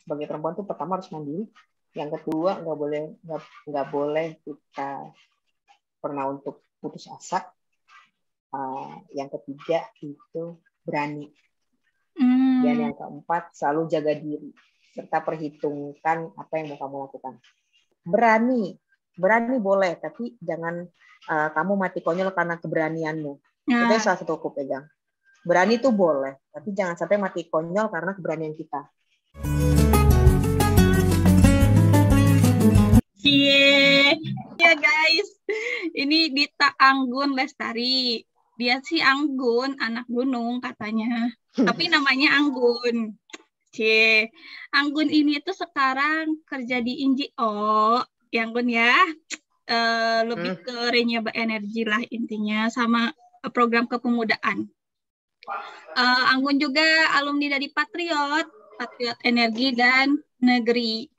sebagai perempuan tuh pertama harus mandiri. Yang kedua nggak boleh kita pernah untuk putus asa. Yang ketiga itu berani. Dan yang keempat selalu jaga diri serta perhitungkan apa yang mau kamu lakukan. Berani boleh, tapi jangan kamu mati konyol karena keberanianmu. Itu salah satu aku pegang. Berani tuh boleh, tapi jangan sampai mati konyol karena keberanian kita. Ya guys, ini Dita Anggun Lestari. Dia sih Anggun, anak gunung katanya. Tapi namanya Anggun. Anggun ini tuh sekarang kerja di NGO, ya Anggun ya. Lebih ke renewable energy lah intinya, sama program kepemudaan. Anggun juga alumni dari Patriot Energi dan Negeri.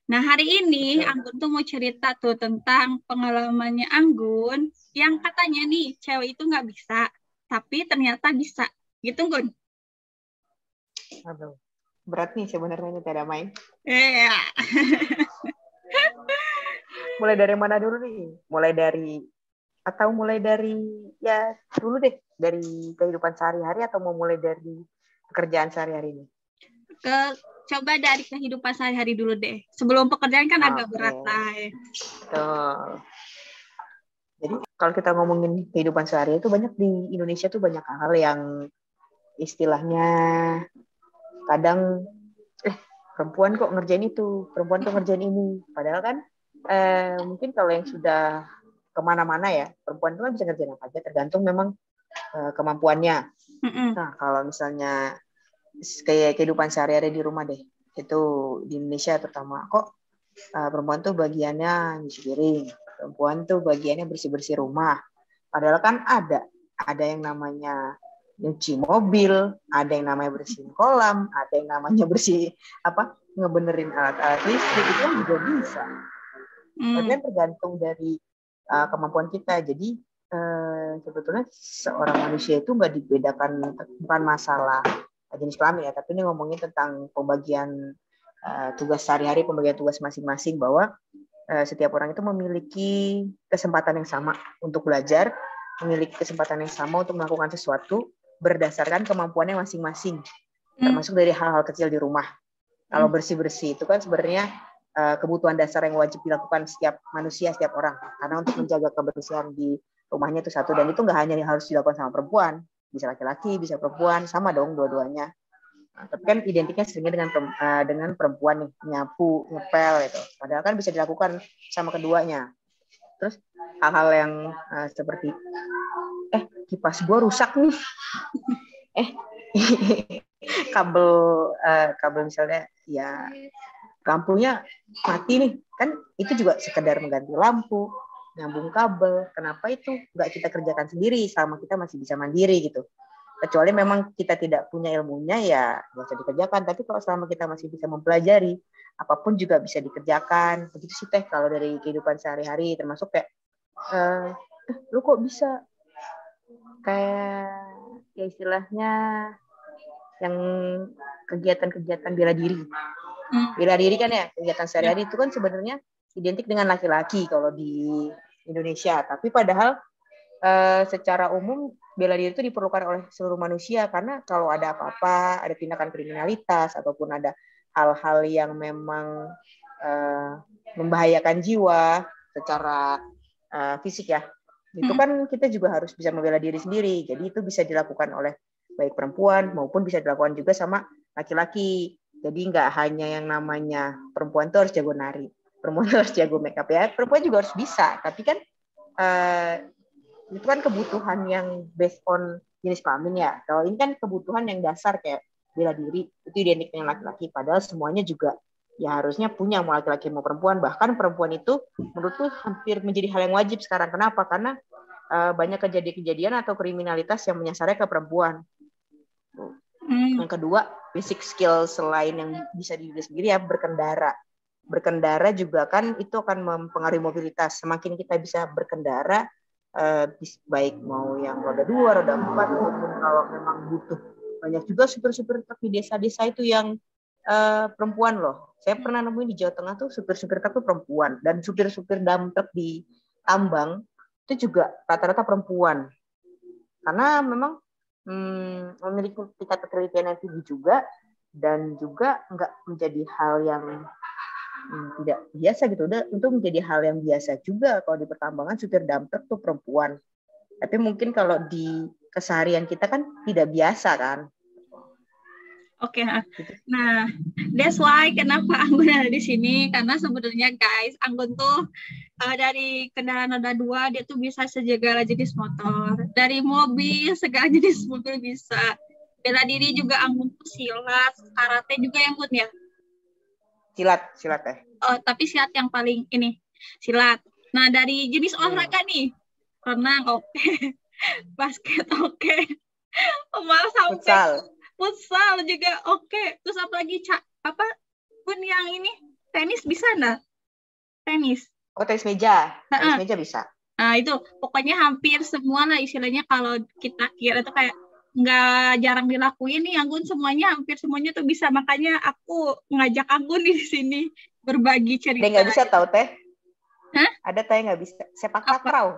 Nah, hari ini Anggun tuh mau cerita tuh tentang pengalamannya Anggun yang katanya nih, cewek itu nggak bisa, tapi ternyata bisa. Gitu, Gun? Aduh, berat nih sebenarnya ini tidak main. Iya. Mulai dari mana dulu nih? Mulai dari ya dulu deh, dari kehidupan sehari-hari atau mau mulai dari pekerjaan sehari-hari ini? Coba dari kehidupan sehari-hari dulu deh. Sebelum pekerjaan kan agak berat lah. Jadi kalau kita ngomongin kehidupan sehari itu banyak di Indonesia tuh banyak hal yang istilahnya kadang perempuan kok ngerjain itu, perempuan kok ngerjain ini. Padahal kan mungkin kalau yang sudah kemana-mana ya, perempuan itu kan bisa ngerjain apa aja, tergantung memang kemampuannya. Nah kalau misalnya kayak kehidupan sehari-hari di rumah deh, itu di Indonesia terutama, kok perempuan tuh bagiannya nyuci piring, perempuan tuh bagiannya bersih-bersih rumah. Padahal kan ada yang namanya nyuci mobil, ada yang namanya bersihin kolam, ada yang namanya ngebenerin alat-alat listrik, itu kan juga bisa. Tapi tergantung dari kemampuan kita. Jadi sebetulnya seorang manusia itu nggak dibedakan, bukan masalah jenis kelamin ya, tapi ini ngomongin tentang pembagian tugas sehari-hari, pembagian tugas masing-masing, bahwa setiap orang itu memiliki kesempatan yang sama untuk belajar, memiliki kesempatan yang sama untuk melakukan sesuatu berdasarkan kemampuannya masing-masing, termasuk dari hal-hal kecil di rumah. Kalau bersih-bersih itu kan sebenarnya kebutuhan dasar yang wajib dilakukan setiap manusia, setiap orang, karena untuk menjaga kebersihan di rumahnya itu satu, dan itu nggak hanya harus dilakukan sama perempuan, bisa laki-laki, bisa perempuan, sama dong dua-duanya. Nah, tapi kan identiknya seringnya dengan perempuan nih, nyapu, ngepel itu. Padahal kan bisa dilakukan sama keduanya. Terus hal-hal yang seperti kipas gua rusak nih, kabel misalnya ya lampunya mati nih, kan itu juga sekedar mengganti lampu, nyambung kabel. Kenapa itu nggak kita kerjakan sendiri selama kita masih bisa mandiri gitu? Kecuali memang kita tidak punya ilmunya, ya nggak usah dikerjakan. Tapi kalau selama kita masih bisa mempelajari, apapun juga bisa dikerjakan. Begitu sih Teh kalau dari kehidupan sehari-hari, termasuk kayak lu kok bisa kayak ya istilahnya yang kegiatan-kegiatan bela diri. Bela diri kan ya, kegiatan sehari-hari itu kan sebenarnya identik dengan laki-laki kalau di Indonesia. Tapi padahal secara umum bela diri itu diperlukan oleh seluruh manusia, karena kalau ada apa-apa, ada tindakan kriminalitas ataupun ada hal-hal yang memang membahayakan jiwa secara fisik ya, itu kan kita juga harus bisa membela diri sendiri. Jadi itu bisa dilakukan oleh baik perempuan maupun bisa dilakukan juga sama laki-laki. Jadi nggak hanya yang namanya perempuan tuh harus jago nari, perempuan tuh harus jago make up ya, perempuan juga harus bisa. Tapi kan itu kan kebutuhan yang based on jenis kelamin ya. Kalau ini kan kebutuhan yang dasar kayak bela diri, itu identik dengan laki-laki. Padahal semuanya juga ya harusnya punya, mau laki-laki mau perempuan. Bahkan perempuan itu menurutku hampir menjadi hal yang wajib sekarang. Kenapa? Karena banyak kejadian-kejadian atau kriminalitas yang menyasarnya ke perempuan. Yang kedua, basic skill selain yang bisa diri sendiri ya, berkendara. Berkendara juga kan itu akan mempengaruhi mobilitas. Semakin kita bisa berkendara, baik mau yang roda 2, roda 4, maupun kalau memang butuh. Banyak juga supir-supir truk di desa-desa itu yang perempuan loh. Saya pernah nemuin di Jawa Tengah tuh supir-supir truk tuh perempuan, dan supir-supir dump truck di tambang itu juga rata-rata perempuan. Karena memang memiliki tingkat ketelitian yang tinggi juga, dan juga nggak menjadi hal yang tidak biasa gitu. Untuk menjadi hal yang biasa juga kalau di pertambangan supir dump truck tuh perempuan. Tapi mungkin kalau di keseharian kita kan tidak biasa kan. Oke, nah that's why kenapa Anggun ada di sini, karena sebenarnya guys, Anggun tuh dari kendaraan roda 2 dia tuh bisa segala jenis motor, dari mobil segala jenis mobil bisa. Bela diri juga Anggun tuh silat, karate juga yang Anggun ya. Silat teh. Oh, tapi silat yang paling ini silat. Nah dari jenis olahraga nih, renang oke, basket oke, malah sampai futsal juga oke. Terus apa lagi pun yang ini tenis bisa nggak? Tenis. Oh, tenis meja. Tenis meja bisa. Nah itu pokoknya hampir semua lah istilahnya, kalau kita kira itu kayak nggak jarang dilakuin nih Anggun, semuanya hampir semuanya tuh bisa. Makanya aku ngajak Anggun di sini berbagi cerita. Dia nggak bisa tahu teh. Hah? Ada teh nggak bisa. Sepak takraw.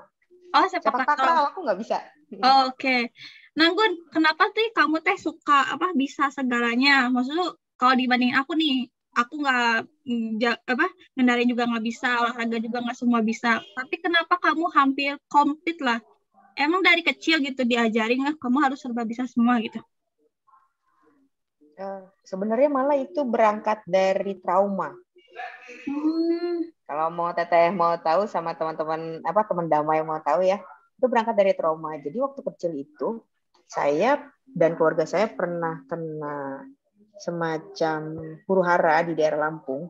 Oh, sepak takraw aku nggak bisa. Oh, oke. Nah, Gun, kenapa sih kamu teh suka bisa segalanya? Maksudnya kalau dibanding aku nih, aku nggak ngendarin juga nggak bisa, olahraga juga nggak semua bisa. Tapi kenapa kamu hampir komplit lah? Emang dari kecil gitu diajarin nggak kamu harus serba bisa semua gitu? Sebenarnya malah itu berangkat dari trauma. Kalau mau teteh mau tahu sama teman-teman teman damai mau tahu ya, itu berangkat dari trauma. Jadi waktu kecil itu saya dan keluarga saya pernah kena semacam huru-hara di daerah Lampung,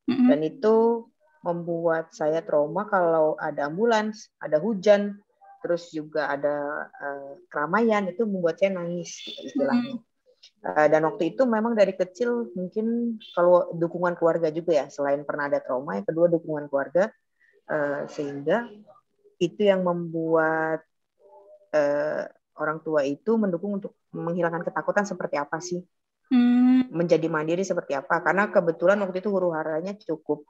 dan itu membuat saya trauma. Kalau ada ambulans, ada hujan, terus juga ada keramaian, itu membuat saya nangis gitu istilahnya. Dan waktu itu memang dari kecil mungkin kalau dukungan keluarga juga ya, selain pernah ada trauma, yang kedua dukungan keluarga, sehingga itu yang membuat orang tua itu mendukung untuk menghilangkan ketakutan seperti apa sih, menjadi mandiri seperti apa. Karena kebetulan waktu itu huru-haranya cukup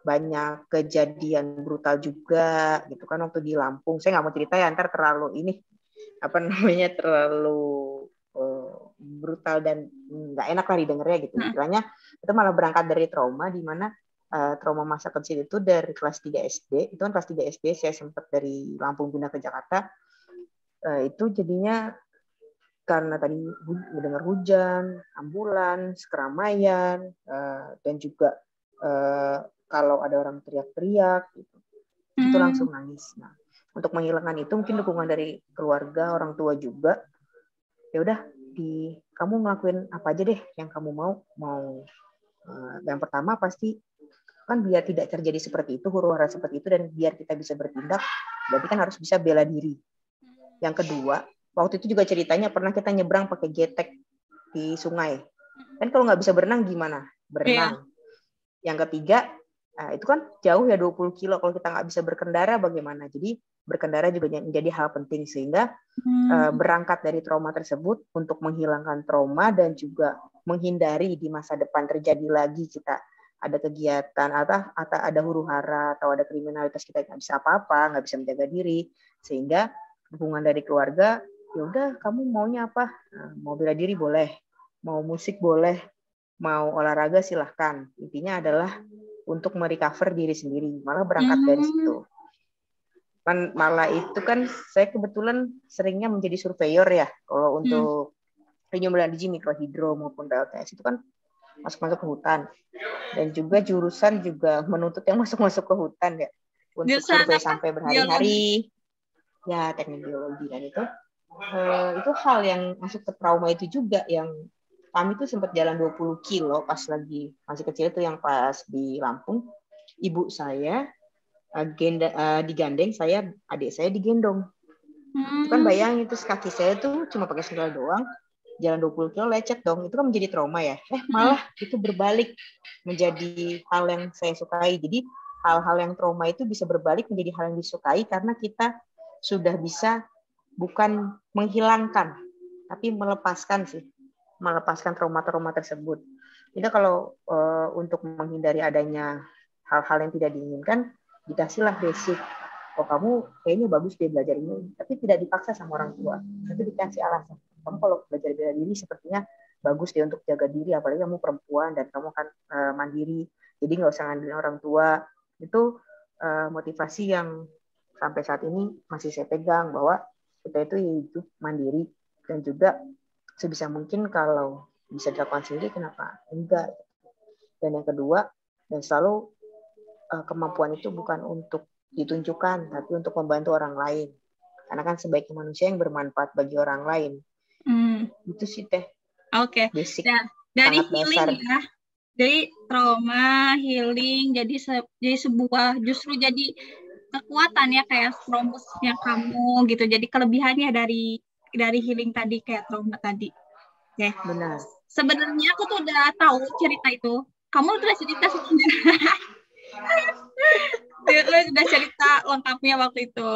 banyak kejadian brutal juga gitu kan waktu di Lampung. Saya nggak mau cerita ya, ntar terlalu terlalu brutal dan nggak enak lah didengarnya gitu. Istilahnya itu malah berangkat dari trauma, di mana trauma masa kecil itu dari kelas 3 SD. Itu kan kelas 3 SD saya sempat dari Lampung pindah ke Jakarta. Itu jadinya karena tadi mendengar hujan, ambulans, keramaian, dan juga kalau ada orang teriak-teriak gitu, itu langsung nangis. Nah, untuk menghilangkan itu mungkin dukungan dari keluarga, orang tua juga. Ya udah, kamu ngelakuin apa aja deh yang kamu mau. Yang pertama pasti kan biar tidak terjadi seperti itu, huru-hara seperti itu, dan biar kita bisa bertindak, berarti kan harus bisa bela diri. Yang kedua, waktu itu juga ceritanya pernah kita nyebrang pakai getek di sungai. Kan kalau nggak bisa berenang gimana? Berenang. Yeah. Yang ketiga, itu kan jauh ya 20 kilo. Kalau kita nggak bisa berkendara bagaimana? Jadi berkendara juga menjadi hal penting, sehingga berangkat dari trauma tersebut untuk menghilangkan trauma dan juga menghindari di masa depan terjadi lagi kita ada kegiatan atau ada huru-hara atau ada kriminalitas, kita nggak bisa apa-apa, nggak bisa menjaga diri, sehingga dukungan dari keluarga, ya udah kamu maunya apa? Mau bela diri boleh, mau musik boleh, mau olahraga silahkan. Intinya adalah untuk merecover diri sendiri. Malah berangkat dari situ. Kan malah itu kan saya kebetulan seringnya menjadi surveyor ya. Kalau untuk renewable energy, mikrohidro maupun PLTS itu kan masuk-masuk ke hutan. Dan juga jurusan juga menuntut yang masuk-masuk ke hutan ya. Untuk survei sampai berhari-hari. Ya, teknik biologi. Dan itu hal yang masuk ke trauma itu juga, yang kami tuh sempat jalan 20 kilo pas lagi masih kecil itu, yang pas di Lampung. Ibu saya digandeng, adik saya digendong. Itu kan bayangin, itu kaki saya tuh cuma pakai sandal doang, jalan 20 kilo lecet dong. Itu kan menjadi trauma ya. Malah itu berbalik menjadi hal yang saya sukai. Jadi hal-hal yang trauma itu bisa berbalik menjadi hal yang disukai karena kita sudah bisa bukan menghilangkan, tapi melepaskan trauma-trauma tersebut. Kita kalau untuk menghindari adanya hal-hal yang tidak diinginkan, dikasihlah basic. Oh, kamu kayaknya bagus dia belajar ini, tapi tidak dipaksa sama orang tua, tapi dikasih alasan. Kamu kalau belajar bela diri sepertinya bagus dia untuk jaga diri, apalagi kamu perempuan dan kamu kan mandiri, jadi nggak usah ngandelin orang tua. Itu motivasi yang sampai saat ini masih saya pegang, bahwa kita itu hidup mandiri dan juga sebisa mungkin kalau bisa dilakukan sendiri, kenapa enggak. Dan yang kedua, dan selalu kemampuan itu bukan untuk ditunjukkan, tapi untuk membantu orang lain. Karena kan sebaiknya manusia yang bermanfaat bagi orang lain. Itu sih Teh. Oke. Basic. Nah, dari Sangat healing dasar. ya, dari trauma healing jadi sebuah justru jadi kekuatan ya, kayak strombusnya kamu gitu. Jadi kelebihannya dari healing tadi, kayak trauma tadi. Oke. Benar. Sebenarnya aku tuh udah tahu cerita itu. Kamu udah cerita sebelumnya. Lu udah cerita lengkapnya waktu itu.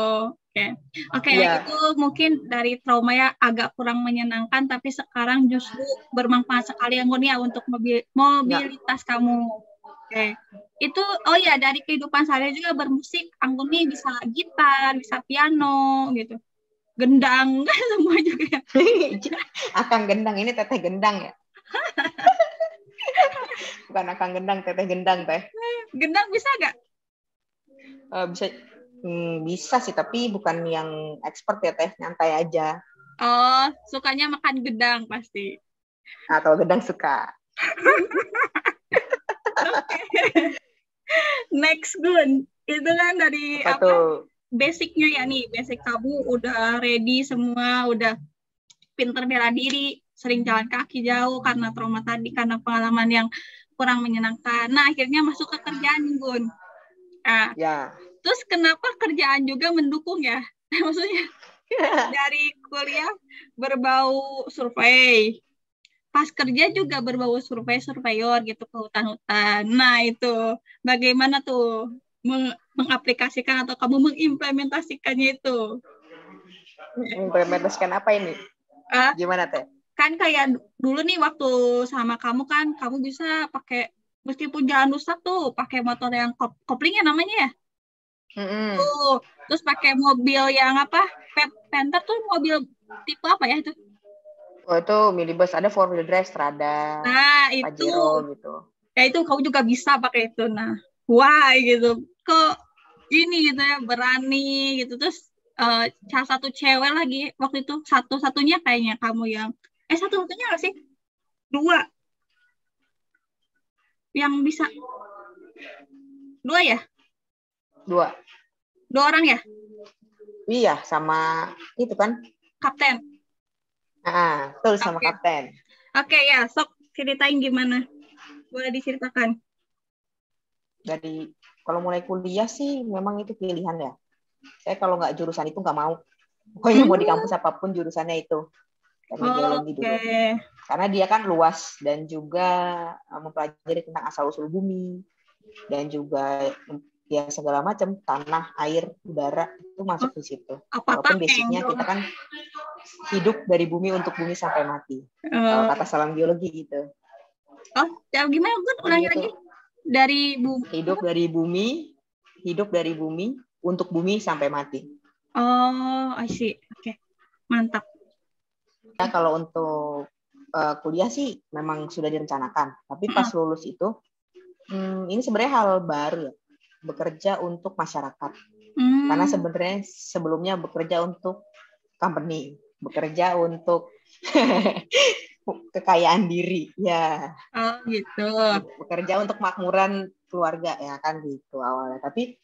Oke, Ya. itu mungkin dari trauma ya agak kurang menyenangkan, tapi sekarang justru bermanfaat sekali Anggun ya untuk mobilitas kamu. Oke. Itu dari kehidupan sehari juga bermusik, Anggun nih bisa gitar, bisa piano gitu. Gendang semua juga. Akang gendang, ini Teteh gendang ya. Bukan akang gendang, Teteh gendang Teh. Gendang bisa nggak? Bisa sih, tapi bukan yang expert ya Teh, nyantai aja. Oh, sukanya makan gendang pasti. Kalau gendang suka. Next Gun, itu kan dari basicnya ya nih, basic kamu udah ready semua, udah pinter bela diri, sering jalan kaki jauh karena trauma tadi, karena pengalaman yang kurang menyenangkan. Nah, akhirnya masuk ke kerjaan, Gun. Nah, ya. Terus kenapa kerjaan juga mendukung ya? Maksudnya dari kuliah berbau survei, pas kerja juga berbau surveyor gitu ke hutan-hutan. Nah itu bagaimana tuh mengaplikasikan atau kamu mengimplementasikannya itu? Mengimplementasikan apa ini? Gimana Teh? Kan kayak dulu nih waktu sama kamu kan, kamu bisa pakai, meskipun jalan rusak tuh, pakai motor yang koplingnya namanya ya? Terus pakai mobil yang apa? Panther tuh mobil tipe apa ya itu? Oh, itu minibus, ada 4-wheel drive, Strada, Pajero gitu. Ya itu kamu juga bisa pakai itu. Nah, why gitu. Kok ini gitu ya, berani gitu. Terus salah satu cewek lagi waktu itu, satu-satunya kayaknya kamu yang satu-satunya nggak sih? 2 yang bisa. 2 ya? 2 orang ya? Iya, sama itu kan Kapten. Betul, sama kapten. Oke, ya, sok ceritain gimana? Boleh diceritakan. Kalau mulai kuliah sih memang itu pilihan ya. Saya kalau nggak jurusan itu nggak mau. Pokoknya mau di kampus apapun jurusannya itu. Karena geologi dulu. Karena dia kan luas dan juga mempelajari tentang asal-usul bumi dan juga ya segala macam, tanah, air, udara itu masuk di situ. Walaupun basicnya kita kan hidup dari bumi untuk bumi sampai mati. Kalau kata salam geologi gitu. Gimana Gun? Ulangi lagi. Dari bumi. Hidup dari bumi untuk bumi sampai mati. Oh, I see. Oke. Mantap. Ya, kalau untuk kuliah sih memang sudah direncanakan. Tapi pas lulus itu, ini sebenarnya hal baru ya. Bekerja untuk masyarakat. Karena sebenarnya sebelumnya bekerja untuk company, bekerja untuk kekayaan diri, ya. Oh gitu. Bekerja untuk makmuran keluarga ya kan gitu awalnya. Tapi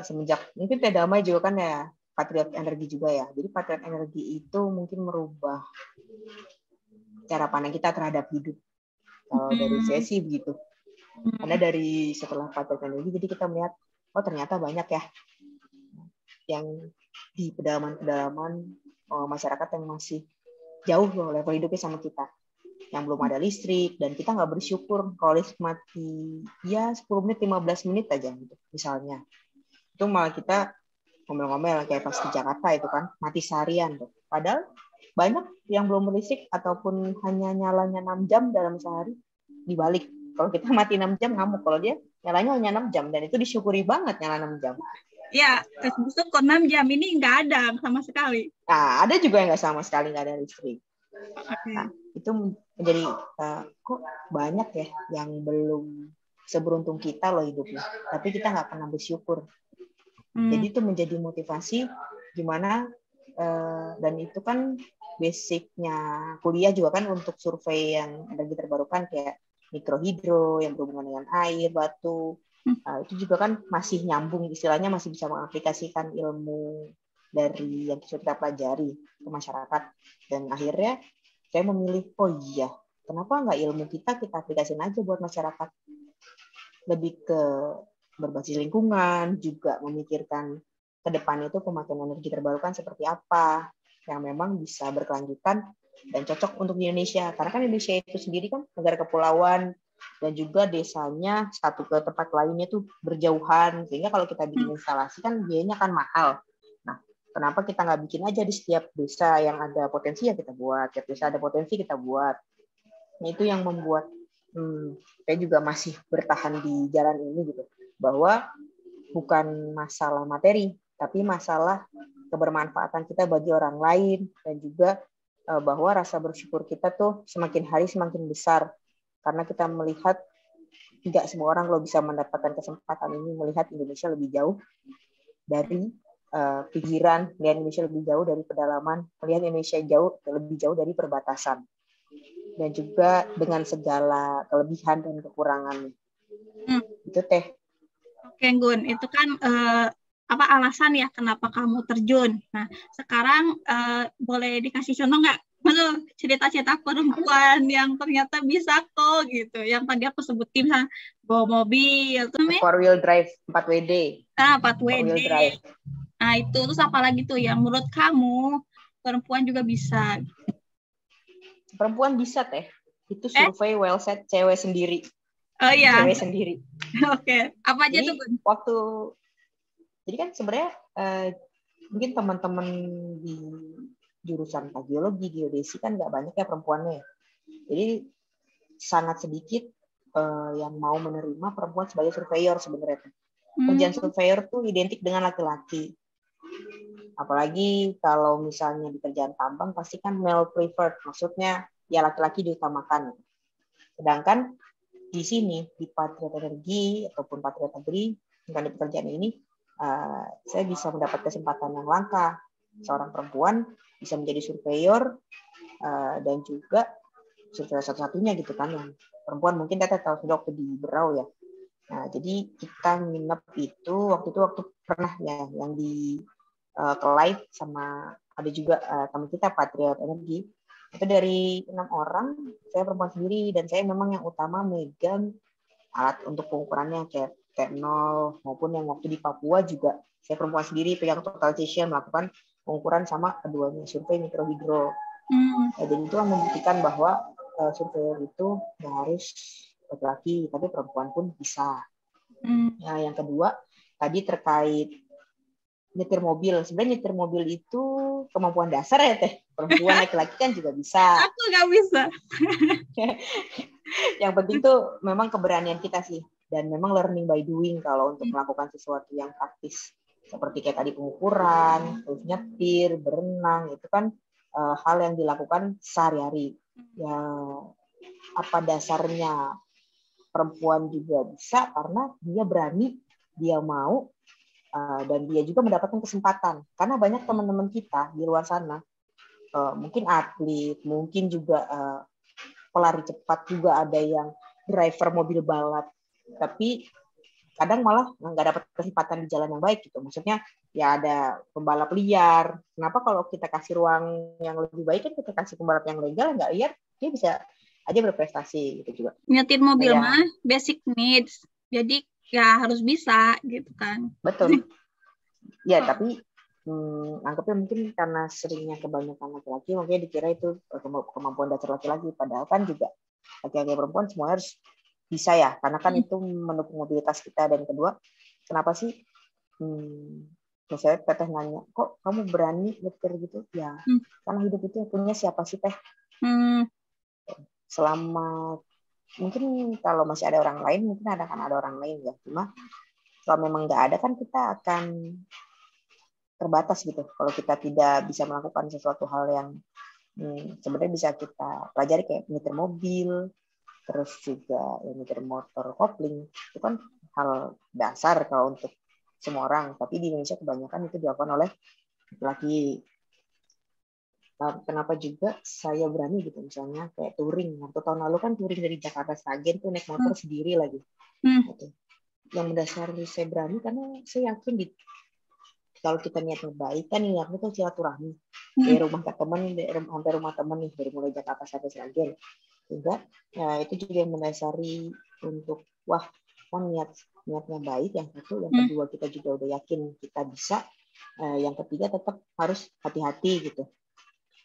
semenjak mungkin Teh Damai juga kan ya patriot energi juga ya. Jadi patriot energi itu mungkin merubah cara pandang kita terhadap hidup. Kalau dari saya sih begitu. Karena dari setelah patriot energi, jadi kita melihat, oh ternyata banyak ya yang di pedalaman-pedalaman masyarakat yang masih jauh loh level hidupnya sama kita, yang belum ada listrik, dan kita nggak bersyukur kalau listrik mati ya 10 menit, 15 menit aja gitu misalnya. Itu malah kita ngomel-ngomel kayak pas di Jakarta itu kan mati seharian tuh. Padahal banyak yang belum berlistrik ataupun hanya nyalanya 6 jam dalam sehari. dibalik. Kalau kita mati 6 jam ngamuk, kalau dia nyalanya hanya 6 jam, dan itu disyukuri banget nyala 6 jam. Ya, Facebook kok 6 jam ini nggak ada sama sekali. Nah, ada juga yang nggak sama sekali nggak ada listrik. Oke. Nah, itu menjadi kok banyak ya yang belum seberuntung kita loh hidupnya, tapi kita nggak pernah bersyukur. Jadi itu menjadi motivasi gimana, dan itu kan basicnya kuliah juga kan untuk survei yang energi terbarukan kayak mikrohidro yang berhubungan dengan air, batu. Itu juga kan masih nyambung, istilahnya masih bisa mengaplikasikan ilmu dari yang kita pelajari ke masyarakat. Dan akhirnya saya memilih, oh iya, kenapa nggak ilmu kita aplikasikan aja buat masyarakat. Lebih ke berbasis lingkungan, juga memikirkan ke depan itu pemakaian energi terbarukan seperti apa, yang memang bisa berkelanjutan dan cocok untuk di Indonesia. Karena kan Indonesia itu sendiri kan negara kepulauan, dan juga desanya satu ke tempat lainnya tuh berjauhan, sehingga kalau kita bikin instalasi kan biayanya kan mahal. Nah, kenapa kita nggak bikin aja di setiap desa yang ada potensi ya kita buat, setiap desa ada potensi kita buat. Nah, itu yang membuat saya juga masih bertahan di jalan ini gitu, bahwa bukan masalah materi, tapi masalah kebermanfaatan kita bagi orang lain, dan juga bahwa rasa bersyukur kita tuh semakin hari semakin besar, karena kita melihat tidak semua orang lo bisa mendapatkan kesempatan ini, melihat Indonesia lebih jauh dari pikiran, melihat Indonesia lebih jauh dari pedalaman, melihat Indonesia lebih jauh dari perbatasan, dan juga dengan segala kelebihan dan kekurangan. Itu Teh. Oke, Gun, itu kan apa alasan ya kenapa kamu terjun. Nah, sekarang boleh dikasih contoh nggak? Betul, cerita-cerita perempuan yang ternyata bisa kok gitu. Yang tadi aku sebutin, bawa mobil, 4-wheel drive, 4WD. 4WD. Nah, itu terus apa lagi tuh yang menurut kamu perempuan juga bisa? Perempuan bisa Teh. Itu survei Wellset cewek sendiri. Oh iya. Cewek sendiri. Oke. Apa aja jadi, tuh? Jadi kan sebenarnya mungkin teman-teman di jurusan geologi, geodesi kan nggak banyak ya perempuannya. Jadi sangat sedikit yang mau menerima perempuan sebagai surveyor sebenarnya. Kerjaan surveyor tuh identik dengan laki-laki. Apalagi kalau misalnya di kerjaan tambang pasti kan male preferred, maksudnya ya laki-laki diutamakan. Sedangkan di sini di Patriot Energi ataupun Patriot Agri, dengan pekerjaan ini saya bisa mendapat kesempatan yang langka. Seorang perempuan bisa menjadi surveyor, dan juga surveyor satu-satunya gitu kan, yang perempuan. Mungkin kita tahu sudah waktu di Berau ya. Nah, jadi kita nginep itu waktu pernah ya yang di Kelait, sama ada juga teman kita Patriot Energi. Itu dari 6 orang, saya perempuan sendiri, dan saya memang yang utama megang alat untuk pengukurannya kayak nol, maupun yang waktu di Papua juga saya perempuan sendiri pegang total station, melakukan pengukuran sama keduanya, survei mikrohidro. Jadi itu membuktikan bahwa surveyor itu nggak harus laki-laki, tapi perempuan pun bisa. Nah, yang kedua tadi terkait nyetir mobil. Sebenarnya nyetir mobil itu kemampuan dasar ya Teh. Perempuan laki-laki kan juga bisa. Aku nggak bisa. Yang penting tuh memang keberanian kita sih. Dan memang learning by doing kalau untuk melakukan sesuatu yang praktis. Seperti kayak tadi pengukuran, terus nyetir, berenang. Itu kan hal yang dilakukan sehari-hari. Ya, apa dasarnya perempuan juga bisa karena dia berani, dia mau, dan dia juga mendapatkan kesempatan. Karena banyak teman-teman kita di luar sana, mungkin atlet, mungkin juga pelari cepat, juga ada yang driver mobil balap, tapi kadang malah nggak dapat kesempatan di jalan yang baik gitu. Maksudnya ya ada pembalap liar. Kenapa kalau kita kasih ruang yang lebih baik, kan kita kasih pembalap yang legal, nggak liar, dia bisa aja berprestasi gitu juga. Nyetir mobil mah basic needs. Jadi ya harus bisa gitu kan. Betul. Ya, tapi anggapnya mungkin karena seringnya kebanyakan laki-laki, makanya dikira itu kemampuan dasar laki-laki. Padahal kan juga laki-laki perempuan semua harus bisa ya, karena kan itu mendukung mobilitas kita. Dan kedua, kenapa sih misalnya Teteh nanya, kok kamu berani nyetir gitu? Ya, karena hidup itu punya siapa sih Teh? Selama mungkin kalau masih ada orang lain, mungkin akan ada orang lain ya. Cuma kalau memang nggak ada kan kita akan terbatas gitu. Kalau kita tidak bisa melakukan sesuatu hal yang sebenarnya bisa kita pelajari kayak nyetir mobil, terus juga ya, nyetir motor kopling, itu kan hal dasar kalau untuk semua orang. Tapi di Indonesia kebanyakan itu dilakukan oleh laki-laki. Kenapa juga saya berani gitu, misalnya kayak touring. Waktu tahun lalu kan touring dari Jakarta Sragen tuh naik motor sendiri lagi. Gitu. Yang mendasari saya berani karena saya yakin kalau kita niatnya baik kan niatnya tuh silaturahmi dari rumah ke teman, sampai rumah teman nih, dari mulai Jakarta sampai Sragen. Juga itu juga yang mendasari untuk kan niatnya baik, yang satu, yang kedua kita juga udah yakin kita bisa, yang ketiga tetap harus hati-hati gitu.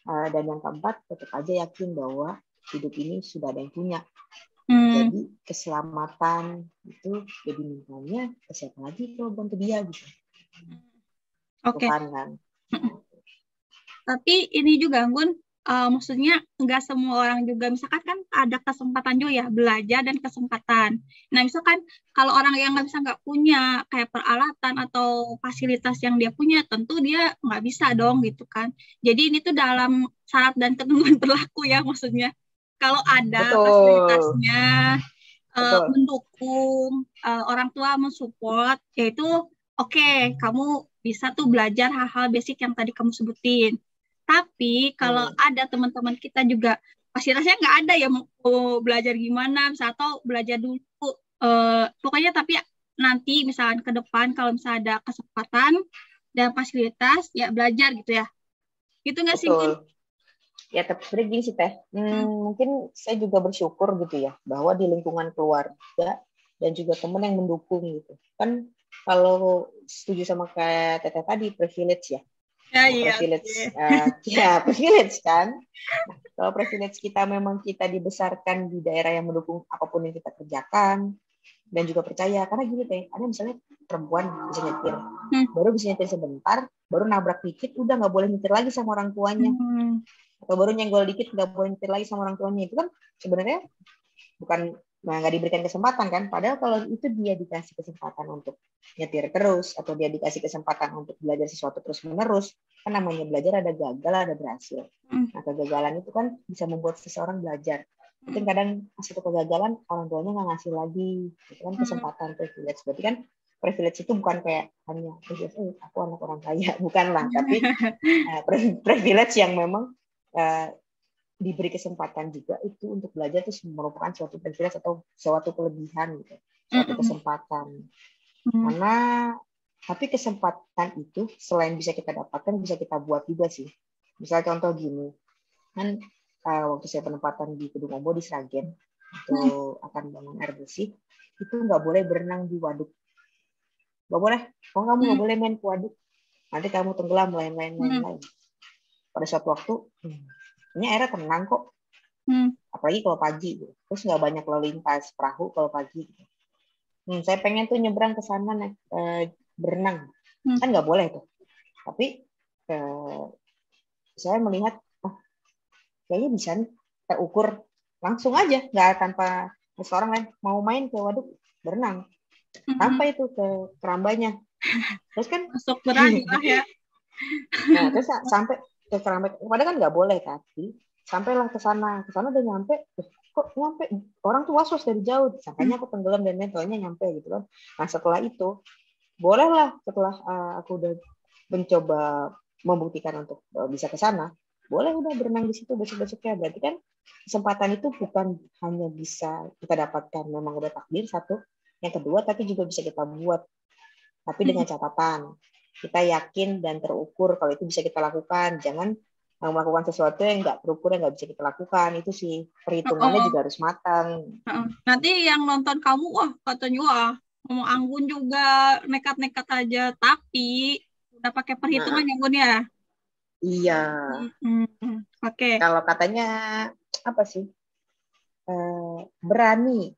Dan yang keempat tetap aja yakin bahwa hidup ini sudah ada yang punya. Jadi keselamatan itu jadi mintanya ke siapa lagi kalau bukan ke dia gitu. Oke. Kan. Tapi ini juga Anggun, maksudnya nggak semua orang juga, misalkan kan ada kesempatan juga ya belajar dan kesempatan. Nah misalkan kalau orang yang nggak punya kayak peralatan atau fasilitas yang dia punya, tentu dia nggak bisa dong gitu kan. Jadi ini tuh dalam syarat dan ketentuan berlaku ya, maksudnya kalau ada fasilitasnya mendukung, orang tua mensupport, yaitu oke, kamu bisa tuh belajar hal-hal basic yang tadi kamu sebutin. Tapi kalau ada teman-teman kita juga fasilitasnya nggak ada ya, mau belajar gimana, bisa atau belajar dulu. Pokoknya tapi nanti misalkan ke depan kalau misalnya ada kesempatan dan fasilitas, ya belajar gitu ya. Gitu nggak sih? Ya tapi sebenarnya gini sih Teh, mungkin saya juga bersyukur gitu ya, bahwa di lingkungan keluarga dan juga teman yang mendukung gitu. Kan kalau setuju sama kayak Teteh tadi, privilege ya. Privilege kan. Nah, kalau privilege kita memang kita dibesarkan di daerah yang mendukung apapun yang kita kerjakan, dan juga percaya, karena gini Teh, ada misalnya perempuan bisa nyetir, baru bisa nyetir sebentar, baru nabrak dikit, udah nggak boleh nyetir lagi sama orang tuanya. Atau baru nyenggol dikit nggak boleh nyetir lagi sama orang tuanya. Itu kan sebenarnya bukan nggak diberikan kesempatan kan, padahal kalau itu dia dikasih kesempatan untuk nyetir terus, atau dia dikasih kesempatan untuk belajar sesuatu terus menerus, kan namanya belajar ada gagal ada berhasil. Nah kegagalan itu kan bisa membuat seseorang belajar. Mungkin kadang satu kegagalan orang tuanya nggak ngasih lagi, itu kan kesempatan privilege. Berarti kan privilege itu bukan kayak hanya aku anak orang kaya, bukan lah, tapi privilege yang memang diberi kesempatan juga itu untuk belajar itu merupakan suatu privilege atau suatu kelebihan gitu, suatu kesempatan. Karena tapi kesempatan itu selain bisa kita dapatkan, bisa kita buat juga sih. Misalnya contoh gini, kan waktu saya penempatan di Kedung Ombo di Sragen, itu akan bangun air bersih, itu nggak boleh berenang di waduk, nggak boleh. Kamu nggak boleh main ke waduk, nanti kamu tenggelam, lain-lain. Pada suatu waktu ini airnya tenang kok, apalagi kalau pagi gitu. Terus nggak banyak lalu lintas perahu kalau pagi gitu. Saya pengen tuh nyebrang ke sana berenang, kan nggak boleh tuh. Tapi saya melihat kayaknya bisa nih terukur langsung aja, nggak tanpa orang lain mau main ke waduk berenang, sampai itu ke kerambanya. Terus kan masuk berani lah ya. Nah terus sampai ke Keramik, padahal kan nggak boleh, tapi sampailah ke sana udah nyampe, kok nyampe orang tuh was-was dari jauh, sangkanya aku tenggelam dan lain-lainnya nyampe gitu kan. Nah setelah itu bolehlah, setelah aku udah mencoba membuktikan untuk bisa ke sana, boleh udah berenang di situ besok-besoknya. Berarti kan kesempatan itu bukan hanya bisa kita dapatkan memang udah takdir satu, yang kedua tapi juga bisa kita buat, tapi dengan catatan kita yakin dan terukur kalau itu bisa kita lakukan. Jangan melakukan sesuatu yang nggak terukur, yang nggak bisa kita lakukan. Itu sih perhitungannya juga harus matang. Nanti yang nonton kamu, katanya ngomong Anggun juga nekat-nekat aja, tapi udah pakai perhitungan ya Anggun ya? Iya. Oke. Kalau katanya apa sih? Berani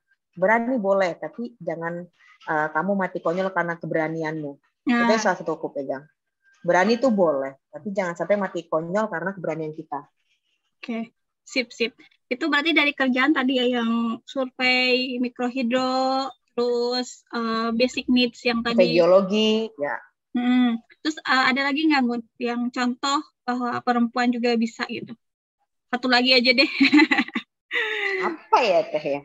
boleh, tapi jangan kamu mati konyol karena keberanianmu. Itu salah satu aku pegang. Berani itu boleh, tapi jangan sampai mati konyol karena keberanian kita. Oke, sip. Itu berarti dari kerjaan tadi ya yang survei mikrohidro, terus basic needs yang Survei tadi. geologi, ya. Terus ada lagi nggak Gun yang contoh bahwa perempuan juga bisa gitu? Satu lagi aja deh. Apa ya Teh ya?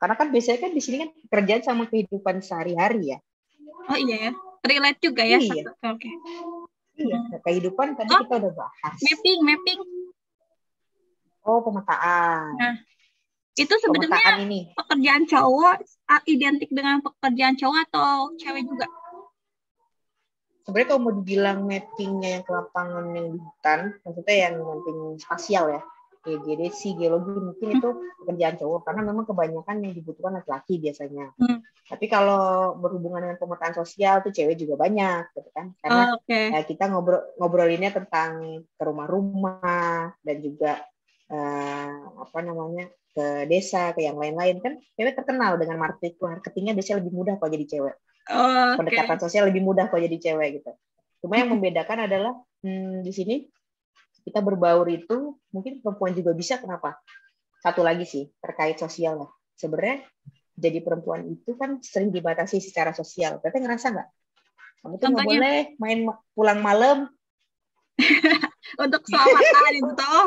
Karena kan biasanya kan di sini kan kerjaan sama kehidupan sehari-hari ya. Oh iya ya, relate juga ya. Iya, Oke. iya. Nah, kehidupan tadi Oh, kita udah bahas. mapping. Oh, pemetaan. Nah, itu sebenarnya Pemetaan ini. pekerjaan cowok identik dengan pekerjaan cowok atau cewek juga? Sebenarnya kalau mau dibilang mappingnya yang ke lapangan yang di hutan, maksudnya yang mapping spasial ya, kayak geodesi, geologi mungkin itu pekerjaan cowok karena memang kebanyakan yang dibutuhkan laki-laki biasanya. Tapi kalau berhubungan dengan pemetaan sosial tuh cewek juga banyak, gitu kan? Karena kita ngobrolinnya tentang ke rumah-rumah dan juga ke desa, ke yang lain-lain kan. Cewek terkenal dengan marketingnya biasanya lebih mudah kalau jadi cewek. Pendekatan sosial lebih mudah kalau jadi cewek gitu. Cuma yang membedakan adalah di sini kita berbaur itu mungkin perempuan juga bisa. Kenapa? Satu lagi sih terkait sosial lah. Sebenarnya jadi perempuan itu kan sering dibatasi secara sosial. Teteh ngerasa nggak? Kamu tuh nggak boleh main pulang malam. Untuk keselamatan itu toh.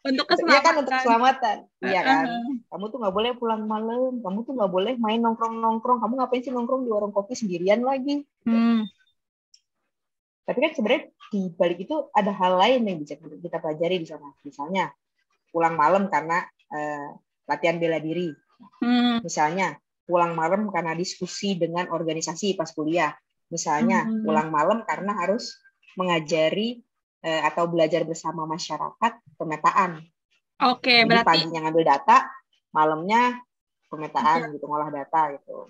Untuk keselamatan. Iya kan untuk keselamatan. Iya kan. Kamu tuh nggak boleh pulang malam. Kamu tuh nggak boleh main nongkrong-nongkrong. Kamu ngapain sih nongkrong di warung kopi sendirian lagi? Tapi kan sebenarnya di balik itu ada hal lain yang bisa kita pelajari di sana. Misalnya pulang malam karena latihan bela diri. Misalnya pulang malam karena diskusi dengan organisasi pas kuliah. Misalnya pulang malam karena harus mengajari atau belajar bersama masyarakat pemetaan. Oke, jadi berarti paginya ngambil data, malamnya pemetaan gitu, ngolah data gitu.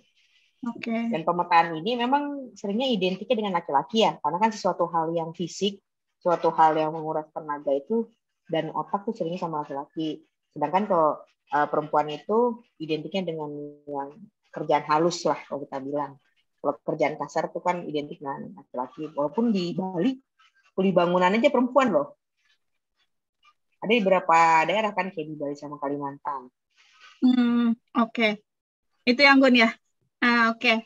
Oke. Dan pemetaan ini memang seringnya identiknya dengan laki-laki ya, karena kan sesuatu hal yang fisik, suatu hal yang menguras tenaga itu dan otak tuh seringnya sama laki-laki. Sedangkan kalau perempuan itu identiknya dengan yang kerjaan halus lah kalau kita bilang. Kalau kerjaan kasar itu kan identik dengan laki-laki. Walaupun di Bali kuli bangunan aja perempuan loh. Ada di beberapa daerah kan kayak di Bali sama Kalimantan. Oke. Itu yang Gun ya? Oke.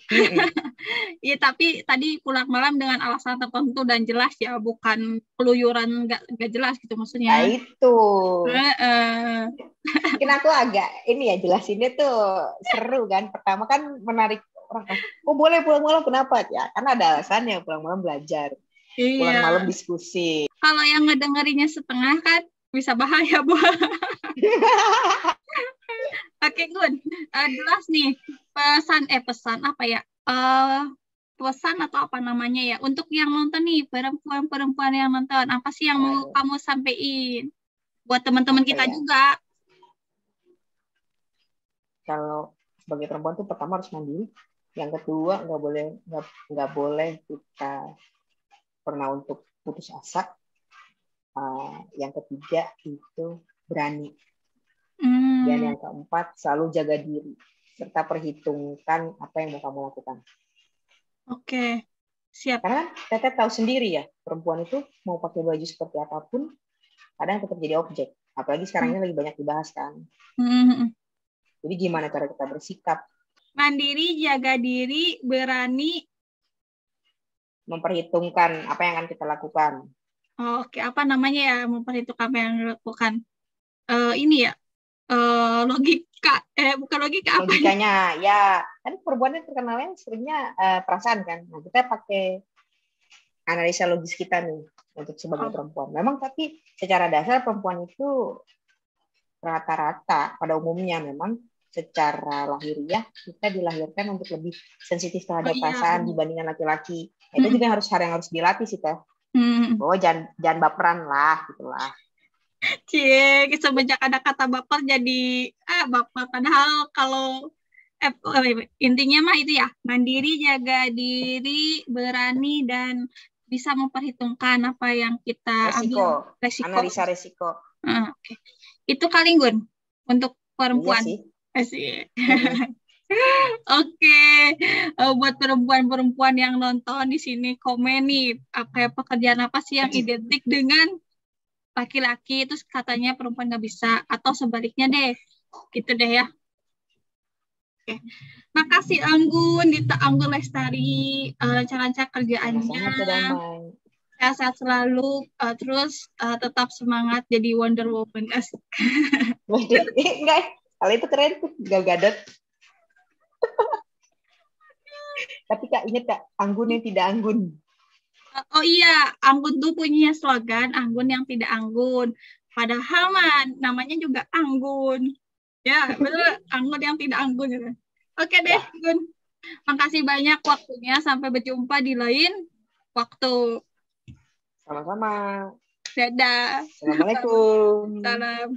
Iya, tapi tadi pulang malam dengan alasan tertentu dan jelas ya, bukan keluyuran nggak jelas gitu maksudnya. Nah itu. Mungkin aku agak ini ya jelasinnya tuh seru kan. Pertama kan menarik orang. Oh boleh pulang malam kenapa ya? Karena ada alasannya pulang malam belajar. Pulang malam diskusi. Kalau yang ngedengerinnya setengah kan bisa bahaya, Bu. Oke, Gun. Jelas nih pesan apa ya? Pesan atau apa namanya ya? Untuk yang nonton nih, perempuan-perempuan yang nonton, apa sih yang mau kamu sampaikan buat teman-teman kita juga? Kalau sebagai perempuan tuh pertama harus mandiri. Yang kedua nggak boleh kita pernah untuk putus asa. Yang ketiga itu berani. Dan yang keempat selalu jaga diri serta perhitungkan apa yang mau kamu lakukan. Oke, siap. Karena Teteh tahu sendiri ya, perempuan itu mau pakai baju seperti apapun kadang tetap jadi objek. Apalagi sekarang ini lagi banyak dibahas kan. Jadi gimana cara kita bersikap? Mandiri, jaga diri, berani, memperhitungkan apa yang akan kita lakukan. Oke, apa namanya ya memperhitungkan apa yang dilakukan? Ini ya, logika. Bukan logika. Logikanya ya, kan perempuan terkenalnya seringnya perasaan kan. Nah, kita pakai analisa logis kita nih untuk sebagai perempuan. Memang tapi secara dasar perempuan itu rata-rata pada umumnya memang secara lahiriah kita dilahirkan untuk lebih sensitif terhadap perasaan dibandingkan laki-laki. Itu juga hal yang harus dilatih sih Teh. Bahwa jangan baperan lah gitulah. Cie, semenjak ada kata baper jadi baper. Padahal kalau intinya mah itu ya, mandiri, jaga diri, berani dan bisa memperhitungkan apa yang kita ambil resiko. Analisa resiko. Oke. Itu kali Gun untuk perempuan. Iya sih. Asik. Oke, buat perempuan-perempuan yang nonton di sini komen nih, pekerjaan apa sih yang identik dengan laki-laki, terus katanya perempuan nggak bisa, atau sebaliknya deh, gitu deh ya. Oke. Makasih Anggun, Dita Anggun Lestari, lancar-lancar kerjaannya, Sama-sama Teh Damai. sehat selalu, terus tetap semangat jadi Wonder Woman. Enggak, kalau itu keren tuh, Gal Gadot. Tapi Kak, ingat Kak, anggun yang tidak anggun. Oh iya, Anggun tuh punya slogan Anggun yang tidak anggun. Padahal namanya juga Anggun. Ya, betul, Anggun yang tidak anggun. Gitu. Oke deh, Ya. Gun. Makasih banyak waktunya. Sampai berjumpa di lain waktu. Sama-sama. Dadah. Assalamualaikum. Salam.